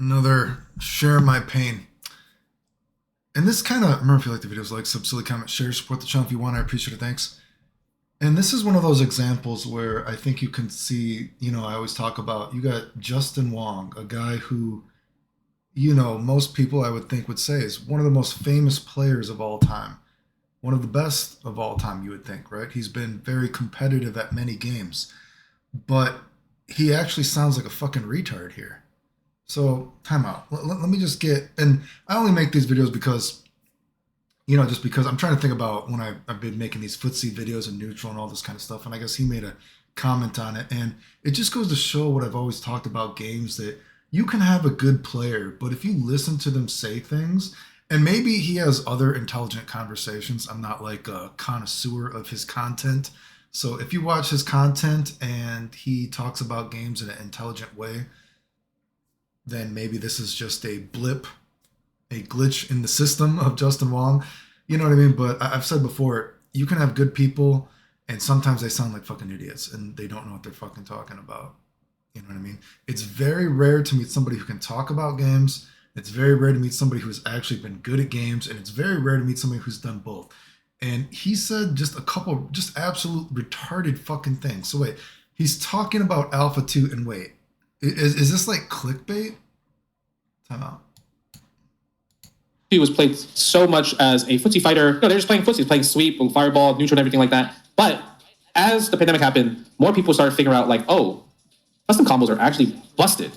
Another share my pain. And this kind of, remember if you like the videos, like, sub, silly, comment, share, support the channel if you want. I appreciate it. Thanks. And this is one of those examples where I think you can see, I always talk about, you got Justin Wong, a guy who, most people I would think would say is one of the most famous players of all time. One of the best of all time, you would think, right? He's been very competitive at many games. But he actually sounds like a fucking retard here. So, time out. Let me just get, and I only make these videos because, just because I'm trying to think about when I've been making these footsie videos and neutral and all this kind of stuff. And I guess he made a comment on it. And it just goes to show what I've always talked about games, that you can have a good player, but if you listen to them say things, and maybe he has other intelligent conversations. I'm not like a connoisseur of his content. So if you watch his content and he talks about games in an intelligent way, then maybe this is just a blip, a glitch in the system of Justin Wong. You know what I mean? But I've said before, you can have good people, and sometimes they sound like fucking idiots, and they don't know what they're fucking talking about. You know what I mean? It's very rare to meet somebody who can talk about games. It's very rare to meet somebody who's actually been good at games, and it's very rare to meet somebody who's done both. And he said just a couple, just absolute retarded fucking things. So wait, he's talking about Alpha 2, and wait, is this like clickbait? Time out. He was played so much as a footsie fighter. No, they're just playing footsie, playing sweep, fireball, neutral, and everything like that. But as the pandemic happened, more people started figuring out, like, oh, custom combos are actually busted.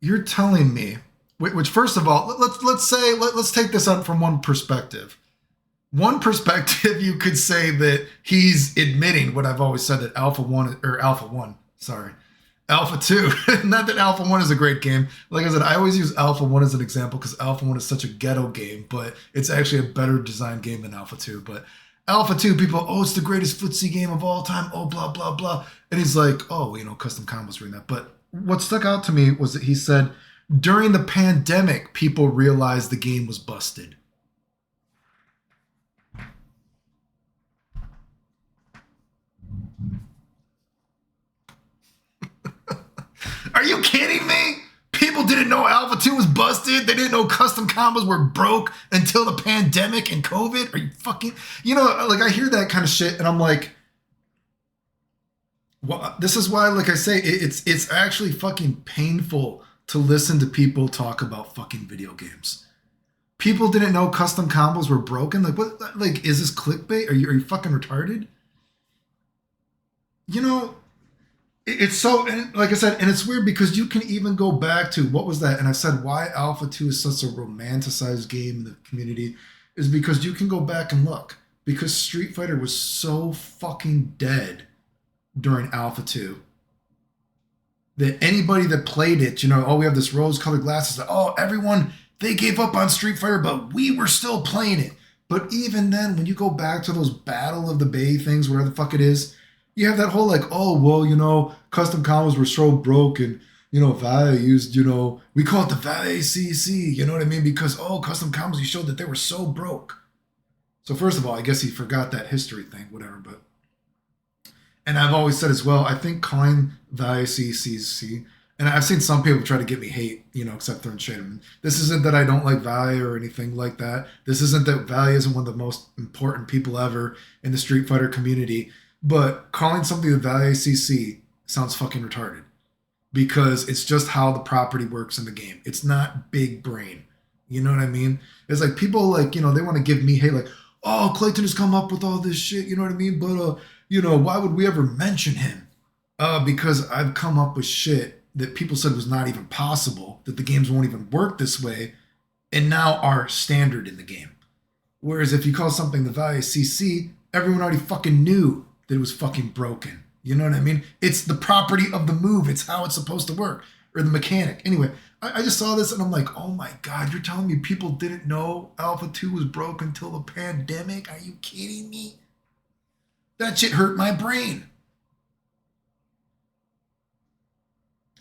You're telling me, which first of all, let's take this up from one perspective. One perspective, you could say that he's admitting what I've always said, that Alpha 2, not that Alpha 1 is a great game. Like I said, I always use Alpha 1 as an example because Alpha 1 is such a ghetto game, but it's actually a better designed game than Alpha 2. But Alpha 2, people, oh, it's the greatest footsie game of all time, oh, blah, blah, blah. And he's like, oh, custom combos are in that. But what stuck out to me was that he said, during the pandemic, people realized the game was busted. Are you kidding me? People didn't know Alpha 2 was busted. They didn't know custom combos were broke until the pandemic and COVID. Are you fucking, like, I hear that kind of shit and I'm like, well, this is why, like I say, it's actually fucking painful to listen to people talk about fucking video games. People didn't know custom combos were broken. Like, what? Like, is this clickbait? Are you fucking retarded? It's so, and like I said, and it's weird because you can even go back to, what was that? And I said why Alpha 2 is such a romanticized game in the community is because you can go back and look. Because Street Fighter was so fucking dead during Alpha 2 that anybody that played it, oh, we have this rose-colored glasses. Oh, everyone, they gave up on Street Fighter, but we were still playing it. But even then, when you go back to those Battle of the Bay things, whatever the fuck it is, you have that whole like, oh, well, custom combos were so broken. Valle used, we call it the Valle CC, you know what I mean? Because, oh, custom combos, you showed that they were so broke. So first of all, I guess he forgot that history thing, whatever, but. And I've always said as well, I think calling Valle CC, and I've seen some people try to get me hate, except throwing shade. This isn't that I don't like Valle or anything like that. This isn't that Valle isn't one of the most important people ever in the Street Fighter community. But calling something the Valle CC sounds fucking retarded because it's just how the property works in the game. It's not big brain. You know what I mean? It's like people like, they want to give me hate like, oh, Clayton has come up with all this shit. You know what I mean? But, why would we ever mention him? Because I've come up with shit that people said was not even possible, that the games won't even work this way, and now are standard in the game. Whereas if you call something the Valle CC, everyone already fucking knew that it was fucking broken. You know what I mean? It's the property of the move. It's how it's supposed to work. Or the mechanic. Anyway, I just saw this and I'm like, oh my God, you're telling me people didn't know Alpha 2 was broke until the pandemic? Are you kidding me? That shit hurt my brain.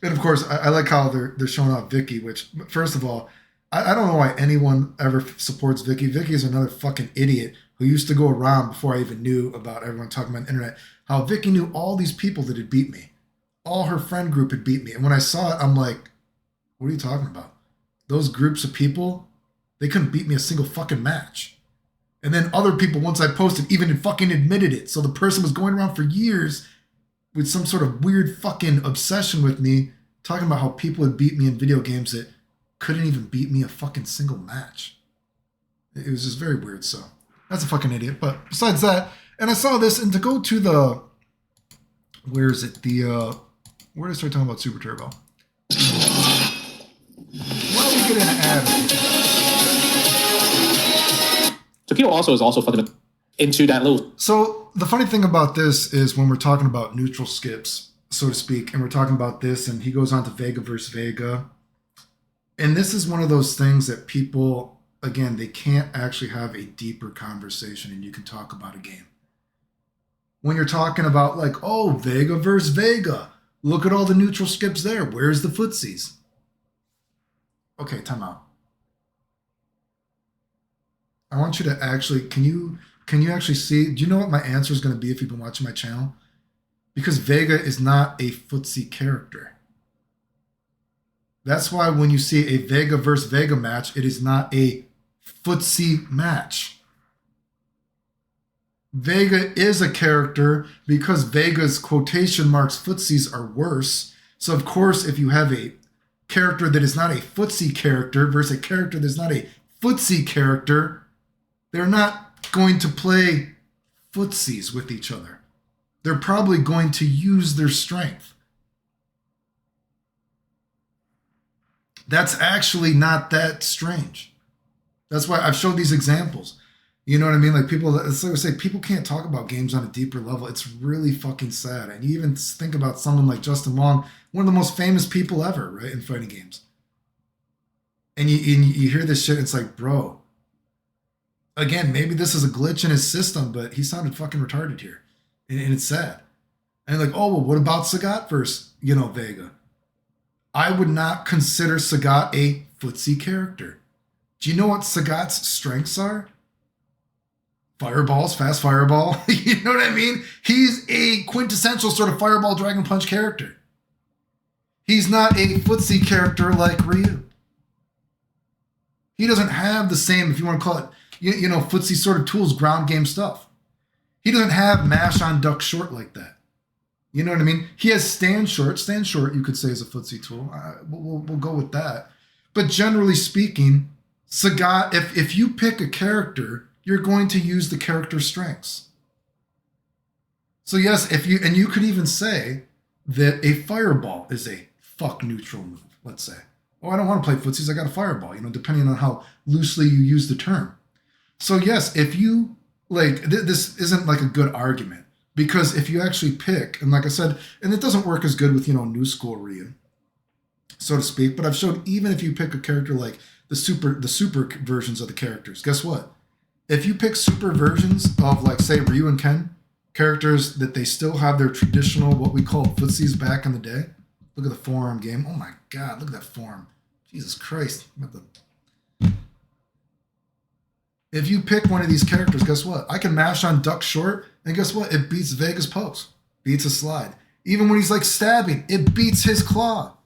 And of course, I like how they're showing off Vicky, which, first of all, I don't know why anyone ever supports Vicky. Vicky is another fucking idiot who used to go around before I even knew about everyone talking about the internet, how Vicky knew all these people that had beat me. All her friend group had beat me. And when I saw it, I'm like, what are you talking about? Those groups of people, they couldn't beat me a single fucking match. And then other people, once I posted, even fucking admitted it. So the person was going around for years with some sort of weird fucking obsession with me, talking about how people had beat me in video games that couldn't even beat me a fucking single match. It was just very weird. So that's a fucking idiot. But besides that, and I saw this, and to go to the, where is it? Where did I start talking about Super Turbo? Why don't we get an ad? So Kyo also is also fucking into that little. So the funny thing about this is when we're talking about neutral skips, so to speak, and we're talking about this, and he goes on to Vega versus Vega. And this is one of those things that people, again, they can't actually have a deeper conversation and you can talk about a game. When you're talking about like, oh, Vega versus Vega, look at all the neutral skips there. Where's the footsies? Okay, time out. I want you to actually, can you actually see, do you know what my answer is going to be if you've been watching my channel? Because Vega is not a footsie character. That's why when you see a Vega versus Vega match, it is not a footsie match. Vega is a character because Vega's quotation marks footsies are worse. So of course, if you have a character that is not a footsie character versus a character that's not a footsie character, they're not going to play footsies with each other. They're probably going to use their strength. That's actually not that strange. That's why I've showed these examples. You know what I mean? Like people, it's like I say, people can't talk about games on a deeper level. It's really fucking sad. And you even think about someone like Justin Wong, one of the most famous people ever, right, in fighting games. And you hear this shit, it's like, bro, again, maybe this is a glitch in his system, but he sounded fucking retarded here. And it's sad. And like, oh, well, what about Sagat versus, Vega? I would not consider Sagat a footsie character. Do you know what Sagat's strengths are? Fireballs, fast fireball. You know what I mean? He's a quintessential sort of fireball dragon punch character. He's not a footsie character like Ryu. He doesn't have the same, if you want to call it, footsie sort of tools, ground game stuff. He doesn't have mash on duck short like that. You know what I mean? He has stand short. Stand short, you could say, is a footsie tool. We'll go with that. But generally speaking, Sagat, if you pick a character, you're going to use the character's strengths. So yes, you could even say that a fireball is a fuck neutral move, let's say. Oh, I don't want to play footsies, I got a fireball, depending on how loosely you use the term. So yes, if you, this isn't like a good argument, because if you actually pick, and like I said, and it doesn't work as good with, new school Ryu, so to speak, but I've showed even if you pick a character like the super versions of the characters, guess what? If you pick super versions of, like, say, Ryu and Ken, characters that they still have their traditional, what we call footsies back in the day. Look at the forearm game. Oh my God, look at that forearm. Jesus Christ. If you pick one of these characters, guess what? I can mash on duck short, and guess what? It beats Vega's post. Beats a slide. Even when he's, like, stabbing, it beats his claw.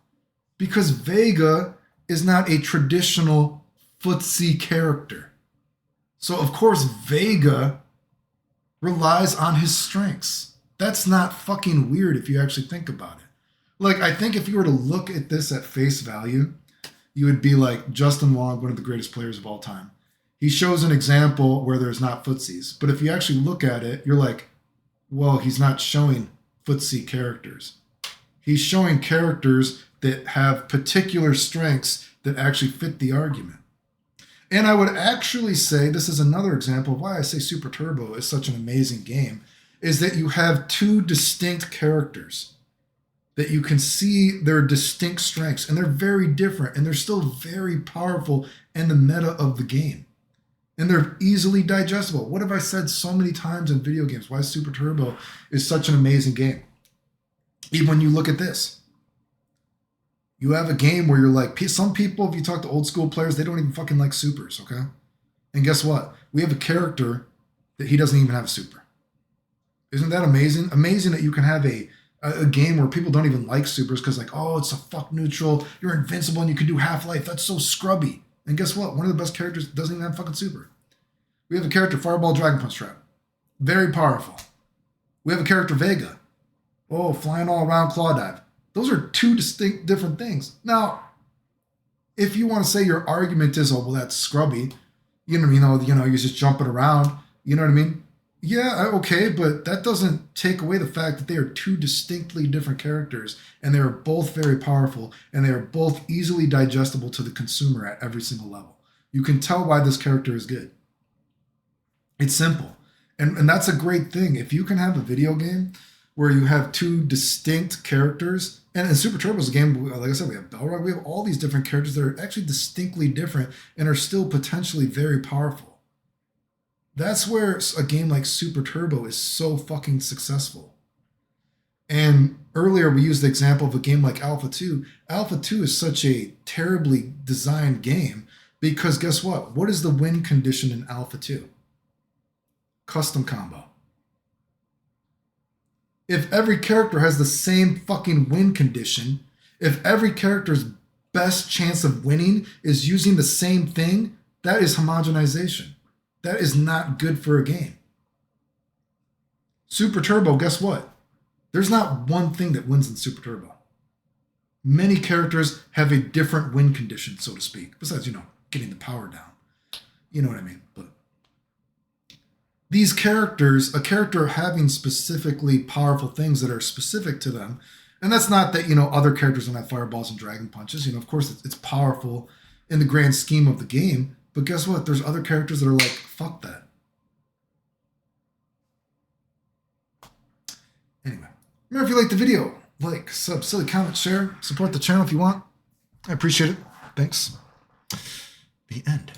Because Vega is not a traditional footsie character. So, of course, Vega relies on his strengths. That's not fucking weird if you actually think about it. Like, I think if you were to look at this at face value, you would be like Justin Wong, one of the greatest players of all time. He shows an example where there's not footsies. But if you actually look at it, you're like, well, he's not showing footsie characters. He's showing characters that have particular strengths that actually fit the argument. And I would actually say, this is another example of why I say Super Turbo is such an amazing game, is that you have two distinct characters that you can see their distinct strengths, and they're very different, and they're still very powerful in the meta of the game. And they're easily digestible. What have I said so many times in video games? Why Super Turbo is such an amazing game. Even when you look at this. You have a game where you're like, some people, if you talk to old school players, they don't even fucking like supers, okay? And guess what? We have a character that he doesn't even have a super. Isn't that amazing? Amazing that you can have a game where people don't even like supers because like, oh, it's a fuck neutral, you're invincible and you can do half-life. That's so scrubby. And guess what? One of the best characters doesn't even have fucking super. We have a character, Fireball Dragon Punch Trap. Very powerful. We have a character, Vega. Oh, flying all around Claw Dive. Those are two distinct different things. Now, if you want to say your argument is, oh, well, that's scrubby, you're just jumping around, you know what I mean? Yeah, okay, but that doesn't take away the fact that they are two distinctly different characters, and they are both very powerful, and they are both easily digestible to the consumer at every single level. You can tell why this character is good. It's simple. And that's a great thing. If you can have a video game where you have two distinct characters, and Super Turbo is a game, like I said, we have Balrog, we have all these different characters that are actually distinctly different and are still potentially very powerful. That's where a game like Super Turbo is so fucking successful. And earlier we used the example of a game like Alpha 2. Alpha 2 is such a terribly designed game because guess what? What is the win condition in Alpha 2? Custom combo. If every character has the same fucking win condition, if every character's best chance of winning is using the same thing, that is homogenization. That is not good for a game. Super Turbo, guess what? There's not one thing that wins in Super Turbo. Many characters have a different win condition, so to speak, besides, getting the power down. You know what I mean? But these characters, a character having specifically powerful things that are specific to them, and that's not that, other characters don't have fireballs and dragon punches. Of course, it's powerful in the grand scheme of the game, but guess what? There's other characters that are like, fuck that. Anyway, remember if you liked the video, like, sub, silly, comment, share, support the channel if you want. I appreciate it. Thanks. The end.